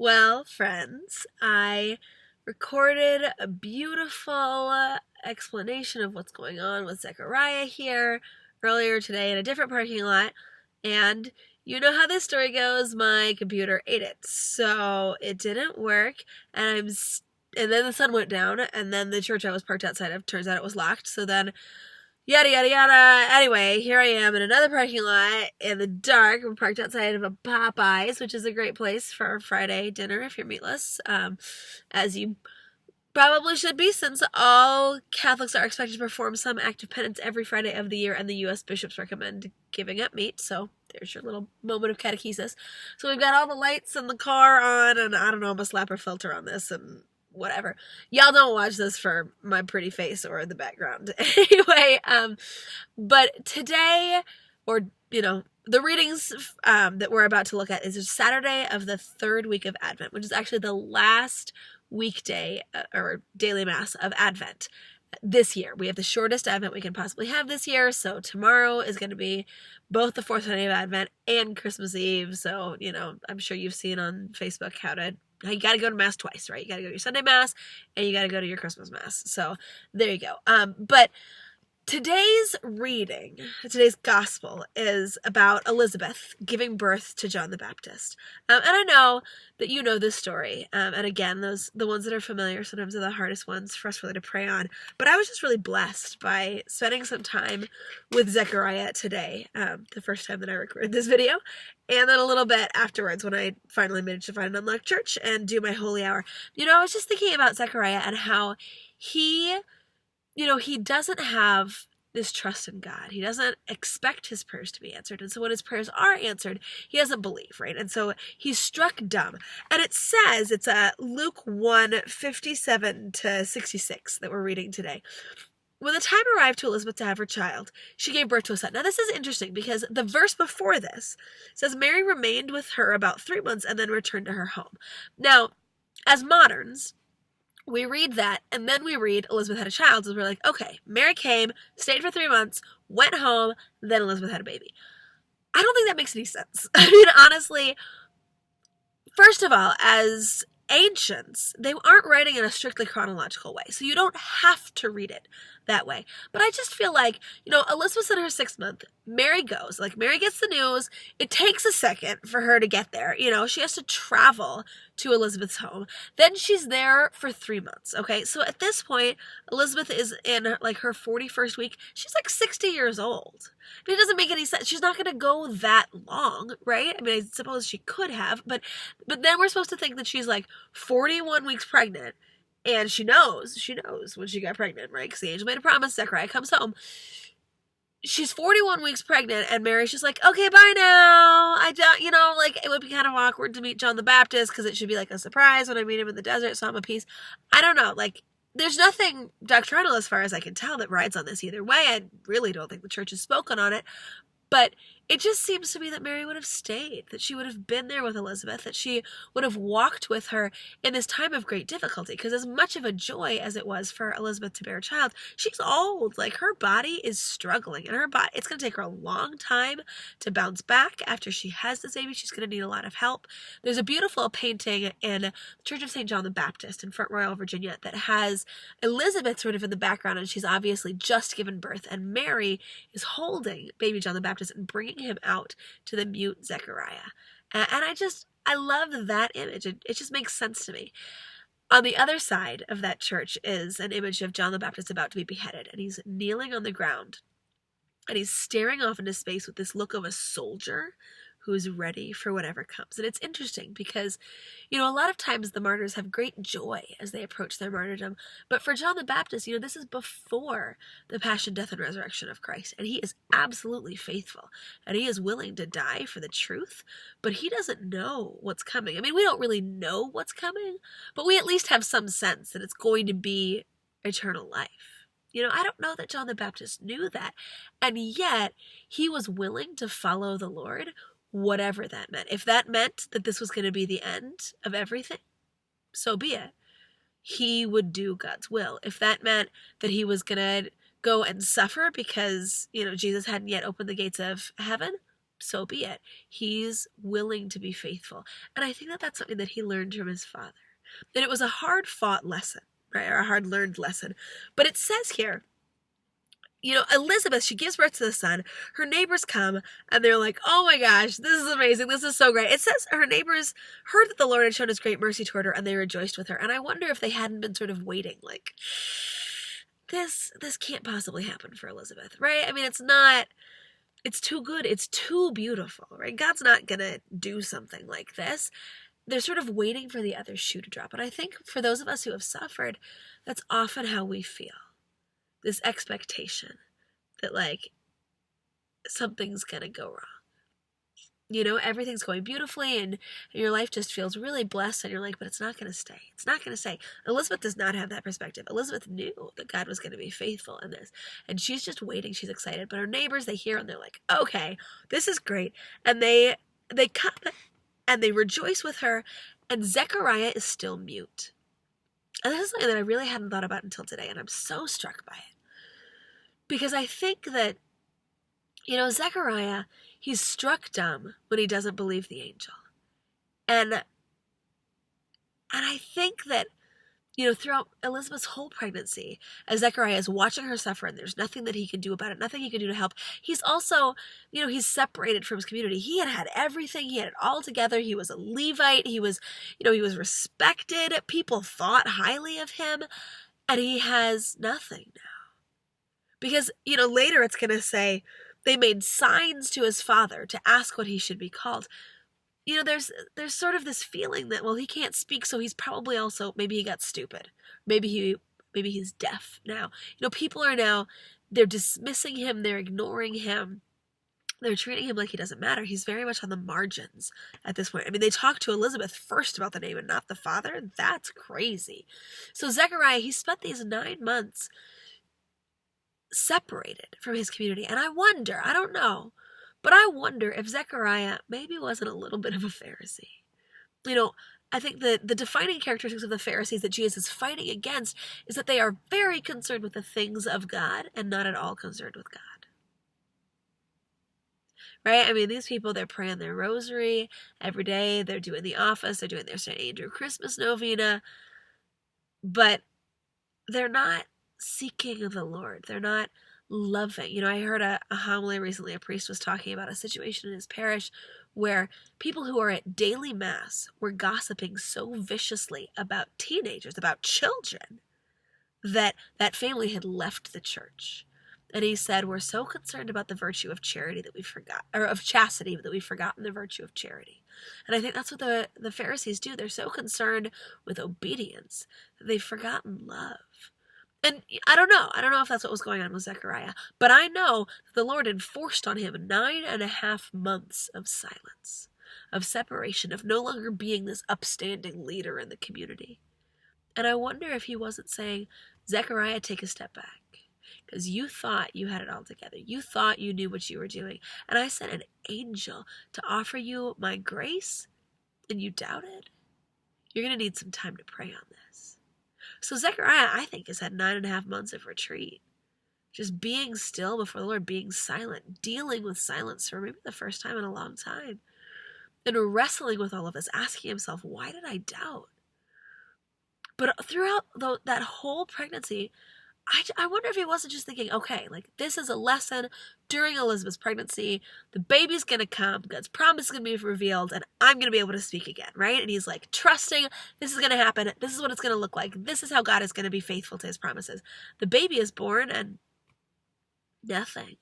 Well, friends, I recorded a beautiful explanation of what's going on with Zechariah here earlier today in a different parking lot, and you know how this story goes. My computer ate it, so it didn't work, and and then the sun went down, and then the church I was parked outside of turns out it was locked. So then yada yada yada. Anyway, here I am in another parking lot in the dark. I'm parked outside of a Popeyes, which is a great place for our Friday dinner if you're meatless, as you probably should be, since all Catholics are expected to perform some act of penance every Friday of the year, and the U.S. bishops recommend giving up meat. So there's your little moment of catechesis. So we've got all the lights in the car on, and I don't know, I'm a slapper filter on this, and whatever. Y'all don't watch this for my pretty face or the background. Anyway, but today, or, the readings that we're about to look at is Saturday of the third week of Advent, which is actually the last weekday or daily mass of Advent this year. We have the shortest Advent we can possibly have this year, so tomorrow is going to be both the fourth Sunday of Advent and Christmas Eve. So, I'm sure you've seen on Facebook how you got to go to Mass twice, right? You got to go to your Sunday Mass and you got to go to your Christmas Mass. So there you go. But today's gospel is about Elizabeth giving birth to John the Baptist. And I know that you know this story. And again, the ones that are familiar sometimes are the hardest ones for us really to pray on. But I was just really blessed by spending some time with Zechariah today, the first time that I recorded this video, and then a little bit afterwards when I finally managed to find an unlocked church and do my holy hour. I was just thinking about Zechariah and how he doesn't have this trust in God. He doesn't expect his prayers to be answered. And so when his prayers are answered, he doesn't believe, right? And so he's struck dumb. And it says, it's Luke 1:57-66 that we're reading today. When the time arrived to Elizabeth to have her child, she gave birth to a son. Now, this is interesting because the verse before this says Mary remained with her about 3 months and then returned to her home. Now, as moderns, we read that, and then we read Elizabeth had a child, so we're like, okay, Mary came, stayed for 3 months, went home, then Elizabeth had a baby. I don't think that makes any sense. I mean, honestly, first of all, as ancients, they aren't writing in a strictly chronological way, so you don't have to read it that way. But I just feel like, Elizabeth's in her 6th month, Mary goes, Mary gets the news, it takes a second for her to get there, she has to travel to Elizabeth's home, then she's there for 3 months, okay? So at this point, Elizabeth is in her 41st week, she's 60 years old. I mean, it doesn't make any sense, she's not going to go that long, right? I mean, I suppose she could have, but then we're supposed to think that she's 41 weeks pregnant, and she knows when she got pregnant, right? Because the angel made a promise. Zechariah comes home. She's 41 weeks pregnant, and Mary's just like, okay, bye now. I don't, it would be kind of awkward to meet John the Baptist because it should be a surprise when I meet him in the desert, so I'm a piece. I don't know. There's nothing doctrinal as far as I can tell that rides on this either way. I really don't think the church has spoken on it. But it just seems to me that Mary would have stayed, that she would have been there with Elizabeth, that she would have walked with her in this time of great difficulty. Because as much of a joy as it was for Elizabeth to bear a child, she's old. Her body is struggling. And it's going to take her a long time to bounce back after she has this baby. She's going to need a lot of help. There's a beautiful painting in the Church of St. John the Baptist in Front Royal, Virginia, that has Elizabeth sort of in the background, and she's obviously just given birth. And Mary is holding baby John the Baptist and bringing him out to the mute Zechariah. And I love that image. It just makes sense to me. On the other side of that church is an image of John the Baptist about to be beheaded, and he's kneeling on the ground, and he's staring off into space with this look of a soldier who's ready for whatever comes. And it's interesting because, a lot of times the martyrs have great joy as they approach their martyrdom. But for John the Baptist, this is before the passion, death, and resurrection of Christ. And he is absolutely faithful. And he is willing to die for the truth. But he doesn't know what's coming. I mean, we don't really know what's coming, but we at least have some sense that it's going to be eternal life. I don't know that John the Baptist knew that. And yet, he was willing to follow the Lord, whatever that meant. If that meant that this was going to be the end of everything, so be it. He would do God's will. If that meant that he was going to go and suffer because, Jesus hadn't yet opened the gates of heaven, so be it. He's willing to be faithful. And I think that that's something that he learned from his father. And it was a hard-fought lesson, right? Or a hard-learned lesson. But it says here, Elizabeth, she gives birth to the son. Her neighbors come, and they're like, oh my gosh, this is amazing. This is so great. It says her neighbors heard that the Lord had shown his great mercy toward her, and they rejoiced with her. And I wonder if they hadn't been sort of waiting, like, this can't possibly happen for Elizabeth, right? I mean, it's too good. It's too beautiful, right? God's not going to do something like this. They're sort of waiting for the other shoe to drop. And I think for those of us who have suffered, that's often how we feel. This expectation that, like, something's going to go wrong. Everything's going beautifully and your life just feels really blessed and you're like, but it's not going to stay. It's not going to stay. Elizabeth does not have that perspective. Elizabeth knew that God was going to be faithful in this. And she's just waiting. She's excited. But her neighbors, they hear and they're like, okay, this is great. And they come and they rejoice with her. And Zechariah is still mute. And this is something that I really hadn't thought about until today. And I'm so struck by it. Because I think that, Zechariah, he's struck dumb when he doesn't believe the angel. And I think that, throughout Elizabeth's whole pregnancy, as Zechariah is watching her suffer and there's nothing that he can do about it, nothing he can do to help, he's also, he's separated from his community. He had everything. He had it all together. He was a Levite. He was respected. People thought highly of him. And he has nothing now. Because, later it's going to say, they made signs to his father to ask what he should be called. There's sort of this feeling that, well, he can't speak, so he's probably also, maybe he got stupid. Maybe he's deaf now. People are now, they're dismissing him, they're ignoring him. They're treating him like he doesn't matter. He's very much on the margins at this point. I mean, they talked to Elizabeth first about the name and not the father. That's crazy. So Zechariah, he spent these 9 months separated from his community. And I wonder, I don't know, but I wonder if Zechariah maybe wasn't a little bit of a Pharisee. I think the defining characteristics of the Pharisees that Jesus is fighting against is that they are very concerned with the things of God and not at all concerned with God. Right? I mean, these people, they're praying their rosary every day. They're doing the office. They're doing their St. Andrew Christmas novena. But they're not seeking the Lord. They're not loving. I heard a homily recently. A priest was talking about a situation in his parish where people who are at daily mass were gossiping so viciously about teenagers, about children, that family had left the church. And he said, we're so concerned about the virtue of charity that we forgot, or of chastity, that we've forgotten the virtue of charity. And I think that's what the Pharisees do. They're so concerned with obedience that they've forgotten love. And I don't know if that's what was going on with Zechariah, but I know that the Lord enforced on him 9.5 months of silence, of separation, of no longer being this upstanding leader in the community. And I wonder if he wasn't saying, Zechariah, take a step back. Because you thought you had it all together. You thought you knew what you were doing. And I sent an angel to offer you my grace, and you doubted? You're going to need some time to pray on this. So Zechariah, I think, has had 9.5 months of retreat. Just being still before the Lord, being silent, dealing with silence for maybe the first time in a long time. And wrestling with all of this, asking himself, why did I doubt? But throughout that whole pregnancy, I wonder if he wasn't just thinking, okay, like, this is a lesson during Elizabeth's pregnancy. The baby's going to come. God's promise is going to be revealed, and I'm going to be able to speak again, right? And he's like, trusting, this is going to happen. This is what it's going to look like. This is how God is going to be faithful to his promises. The baby is born, and nothing.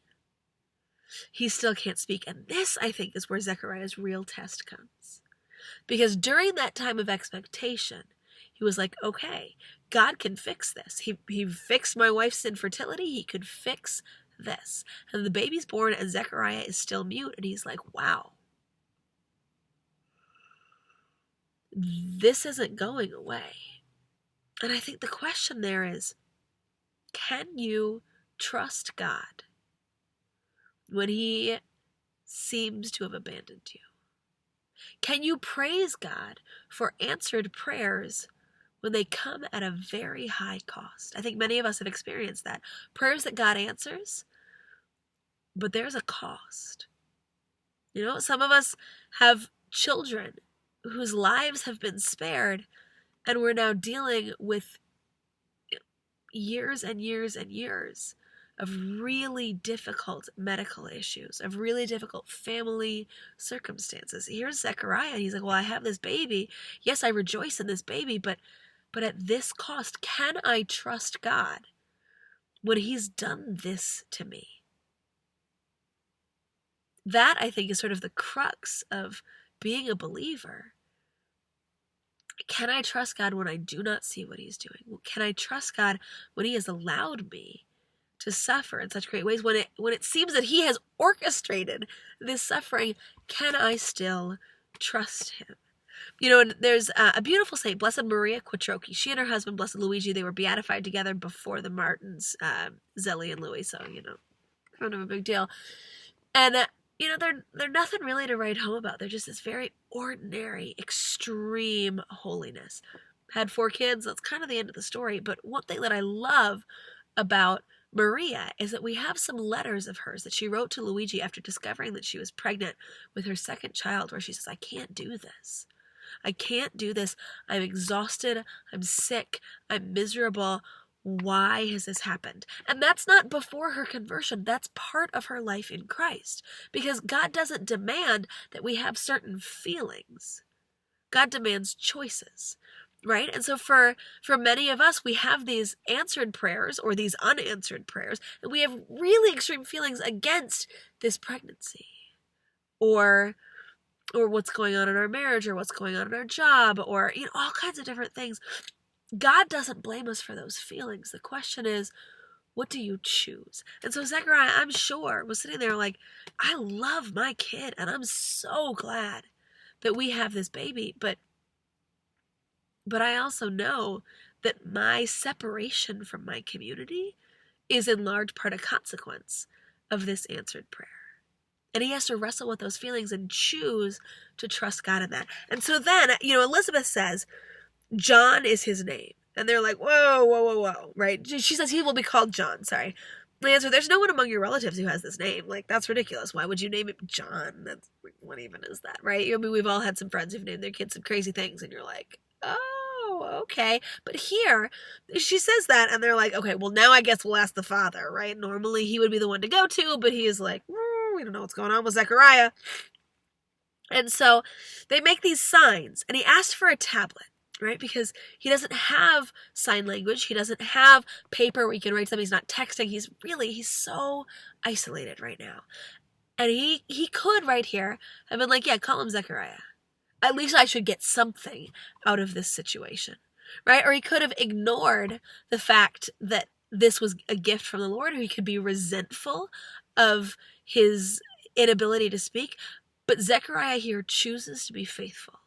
He still can't speak. And this, I think, is where Zechariah's real test comes. Because during that time of expectation, he was like, okay, God can fix this. He fixed my wife's infertility. He could fix this. And the baby's born and Zechariah is still mute. And he's like, wow, this isn't going away. And I think the question there is, can you trust God when he seems to have abandoned you? Can you praise God for answered prayers when they come at a very high cost? I think many of us have experienced that. Prayers that God answers, but there's a cost. Some of us have children whose lives have been spared, and we're now dealing with years and years and years of really difficult medical issues, of really difficult family circumstances. Here's Zechariah. He's like, well, I have this baby. Yes, I rejoice in this baby, but at this cost, can I trust God when he's done this to me? That, I think, is sort of the crux of being a believer. Can I trust God when I do not see what he's doing? Can I trust God when he has allowed me to suffer in such great ways? When it seems that he has orchestrated this suffering, can I still trust him? And there's a beautiful saint, Blessed Maria Quattrochi. She and her husband, Blessed Luigi, they were beatified together before the Martins, Zelli and Louis, so, kind of a big deal. And, they're nothing really to write home about. They're just this very ordinary, extreme holiness. Had 4 kids, that's kind of the end of the story. But one thing that I love about Maria is that we have some letters of hers that she wrote to Luigi after discovering that she was pregnant with her 2nd child, where she says, I can't do this. I can't do this. I'm exhausted. I'm sick. I'm miserable. Why has this happened? And that's not before her conversion. That's part of her life in Christ. Because God doesn't demand that we have certain feelings. God demands choices, right? And so for many of us, we have these answered prayers or these unanswered prayers, and we have really extreme feelings against this pregnancy or what's going on in our marriage or what's going on in our job or, all kinds of different things. God doesn't blame us for those feelings. The question is, what do you choose? And so Zechariah, I'm sure, was sitting there like, I love my kid, and I'm so glad that we have this baby, but I also know that my separation from my community is in large part a consequence of this answered prayer. And he has to wrestle with those feelings and choose to trust God in that. And so then, Elizabeth says, John is his name. And they're like, whoa, right? She says he will be called John, sorry. The answer, there's no one among your relatives who has this name. Like, that's ridiculous. Why would you name him John? What even is that, right? I mean, we've all had some friends who've named their kids some crazy things, and you're like, oh, okay. But here, she says that, and they're like, okay, well, now I guess we'll ask the father, right? Normally he would be the one to go to, but he is like, we don't know what's going on with Zechariah. And so they make these signs, and he asked for a tablet. Right? Because he doesn't have sign language. He doesn't have paper where he can write something. He's not texting. He's so isolated right now. And he could right here have been like, yeah, call him Zechariah. At least I should get something out of this situation. Right? Or he could have ignored the fact that this was a gift from the Lord, or he could be resentful of his inability to speak. But Zechariah here chooses to be faithful.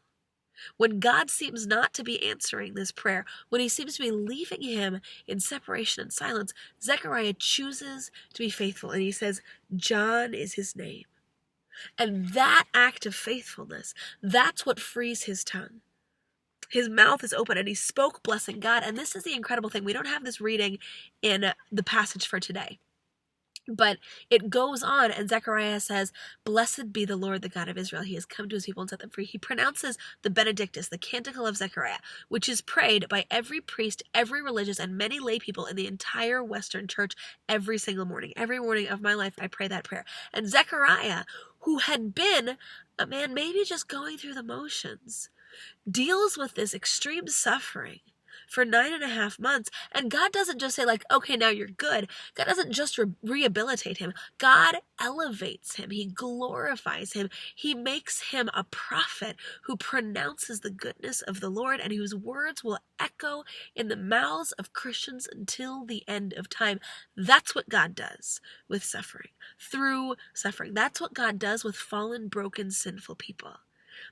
When God seems not to be answering this prayer, when he seems to be leaving him in separation and silence, Zechariah chooses to be faithful, and he says, John is his name. And that act of faithfulness, that's what frees his tongue. His mouth is open, and he spoke blessing God. And this is the incredible thing. We don't have this reading in the passage for today. But it goes on, and Zechariah says, Blessed be the Lord, the God of Israel. He has come to his people and set them free. He pronounces the Benedictus, the Canticle of Zechariah, which is prayed by every priest, every religious, and many lay people in the entire Western Church every single morning. Every morning of my life, I pray that prayer. And Zechariah, who had been a man maybe just going through the motions, deals with this extreme suffering for 9.5 months. And God doesn't just say like, okay, now you're good. God doesn't just rehabilitate him. God elevates him. He glorifies him. He makes him a prophet who pronounces the goodness of the Lord and whose words will echo in the mouths of Christians until the end of time. That's what God does with suffering, through suffering. That's what God does with fallen, broken, sinful people.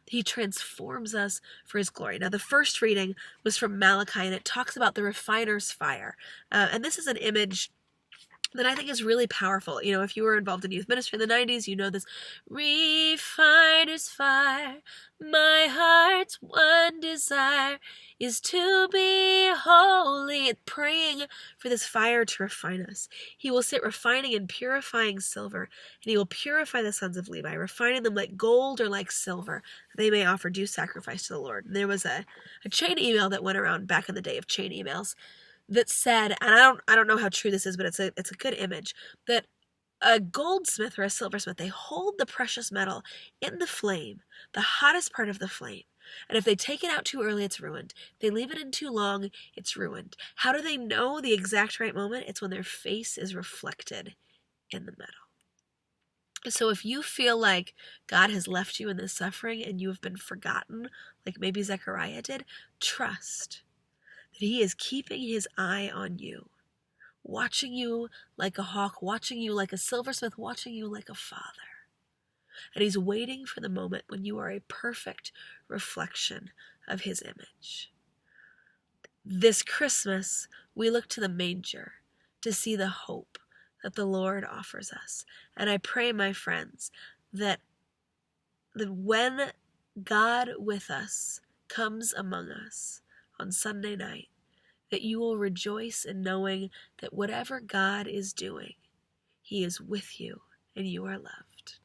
He transforms us for his glory. Now, the first reading was from Malachi, and it talks about the refiner's fire. And this is an image that I think is really powerful. You know, if you were involved in youth ministry in the 90s, you know this. Refiner's fire, my heart's one desire is to be holy. Praying for this fire to refine us. He will sit refining and purifying silver, and he will purify the sons of Levi, refining them like gold or like silver, that they may offer due sacrifice to the Lord. And there was a chain email that went around back in the day of chain emails that said, and I don't know how true this is, but it's a good image, that a goldsmith or a silversmith, they hold the precious metal in the flame, the hottest part of the flame. And if they take it out too early, it's ruined. If they leave it in too long, it's ruined. How do they know the exact right moment? It's when their face is reflected in the metal. So if you feel like God has left you in this suffering and you have been forgotten, like maybe Zechariah did, trust that he is keeping his eye on you, watching you like a hawk, watching you like a silversmith, watching you like a father. And he's waiting for the moment when you are a perfect reflection of his image. This Christmas, we look to the manger to see the hope that the Lord offers us. And I pray, my friends, that when God with us comes among us on Sunday night, that you will rejoice in knowing that whatever God is doing, he is with you and you are loved.